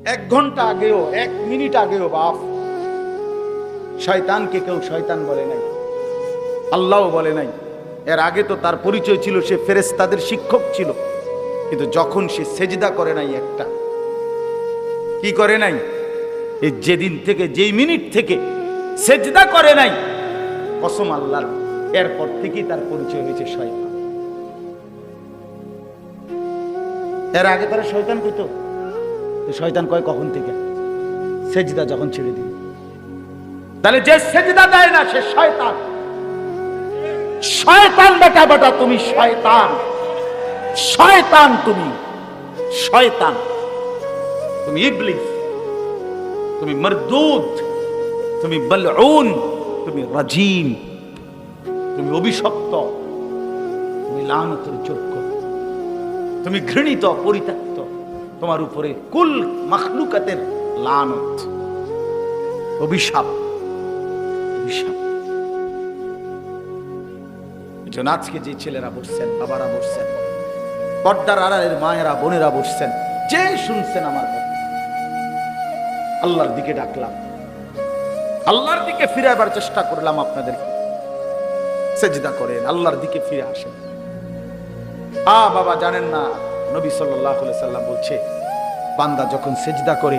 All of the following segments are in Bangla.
এক ঘন্টা আগেও, 1 মিনিট আগেও বাপ শয়তানকে কেউ শয়তান বলে নাই, আল্লাহও বলে নাই। এর আগে তো তার পরিচয় ছিল সে ফেরেশতাদের শিক্ষক ছিল, কিন্তু যখন সে সেজদা করে নাই, একটা কি করে নাই, এই যেদিন থেকে, যেই মিনিট থেকে সেজদা করে নাই, কসম আল্লাহর, এরপর থেকেই তার পরিচয় হয়েছে শয়তান। এর আগে তারা শয়তান কইতো, শয়তান কয় কখন থেকে? সেজদা যখন ছেড়ে দিল। তাহলে যে সেজদা দেয় না সে শয়তান। শয়তান বেটা বেটা, তুমি শয়তান, শয়তান, তুমি শয়তান, তুমি ইবলিস, তুমি মরদুদ, তুমি বলউন, তুমি রাজিম, তুমি অভিশপ্ত, তুমি লানতের যোগ্য, তুমি ঘৃণিত, পরিত্যক্ত, তোমার উপরে কুল মাখলুকাতের লানত, অভিশাপ, অভিশাপ। এজন্য আজকে যে ছেলেরা বসছেন, বাবারা বসছেন, পর্দার আড়ালের মায়েরা, বোনেরা বসছেন, যে শুনছেন আমার কথা, আল্লাহর দিকে ডাকলাম, আল্লাহর দিকে ফিরাবার চেষ্টা করলাম আপনাদেরকে। সেজদা করেন, আল্লাহর দিকে ফিরে আসেন। বাবা জানেন না, নবী সাল্লাল্লাহু আলাইহি সাল্লাম বলছে, বান্দা যখন সেজদা করে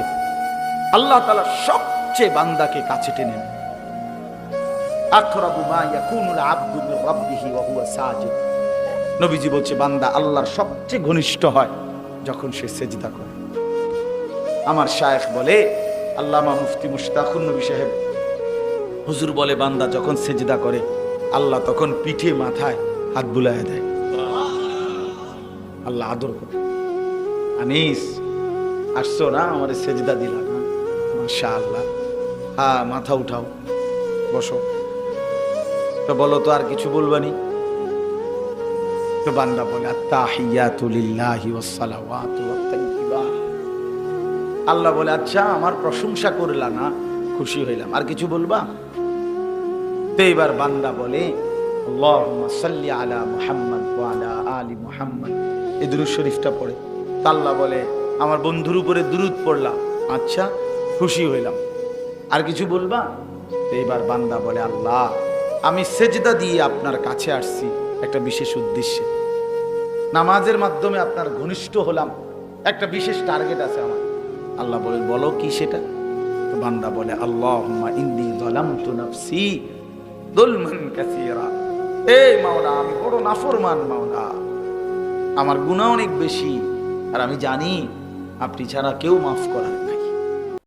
আল্লাহ তাআলা সবচেয়ে বান্দাকে কাছে টেনে নেন। আকরাবু মা ইয়াকুনুল আবদু মির রাব্বিহি ওয়া হুয়া সাজিদ। নবীজি বলছে, বান্দা আল্লাহর সবচেয়ে ঘনিষ্ঠ হয় যখন সে সেজদা করে। আমার শায়েখ বলে, আল্লামা মুফতি মুশতাকুন নবী সাহেব হুজুর বলে, বান্দা যখন সেজদা করে আল্লাহ তখন পিঠে মাথায় হাত বুলায় দেয়, আল্লাহ আদর করে। আনিস আসছো না, আমার সেজদা দিলা না, মাশাআল্লাহ, হ্যাঁ মাথা উঠাও, বসো। তো বলো তো আর কিছু বলবানি? তো বান্দা বলে, আত্তাহিয়াতু লিল্লাহি ওয়াস সালাওয়াতু ওয়াত তাইয়্যিবাত। আল্লাহ বলে, আচ্ছা আমার প্রশংসা করলা না, খুশি হইলাম, আর কিছু বলবা? তো এবার বান্দা বলে, আল্লাহুম্মা সাল্লি আলা মুহাম্মদ ওয়া আলা আলি মুহাম্মদ, এই দুরূদ শরীফটা পড়ে। আল্লাহ বলে, আমার বন্ধুর উপরে দুরূদ পড়লাম, আচ্ছা খুশি হইলাম, আর কিছু বলবা? তো এবার বান্দা বলে, আল্লাহ আমি সেজদা দিয়ে আপনার কাছে আসছি একটা বিশেষ উদ্দেশ্যে, নামাজের মাধ্যমে আপনার ঘনিষ্ঠ হলাম, একটা বিশেষ টার্গেট আছে আমার। আল্লাহ বলে, বলো কি সেটা? তো বান্দা বলে, আল্লাহুম্মা ইন্নী যালামতু নাফসি যুলমান কাসীরা। এই মাওলা, আমি বড় নাফরমান মাওলা, আমার গুনাহ অনেক বেশি, আর আমি জানি আপনি ছাড়া কেউ মাফ করার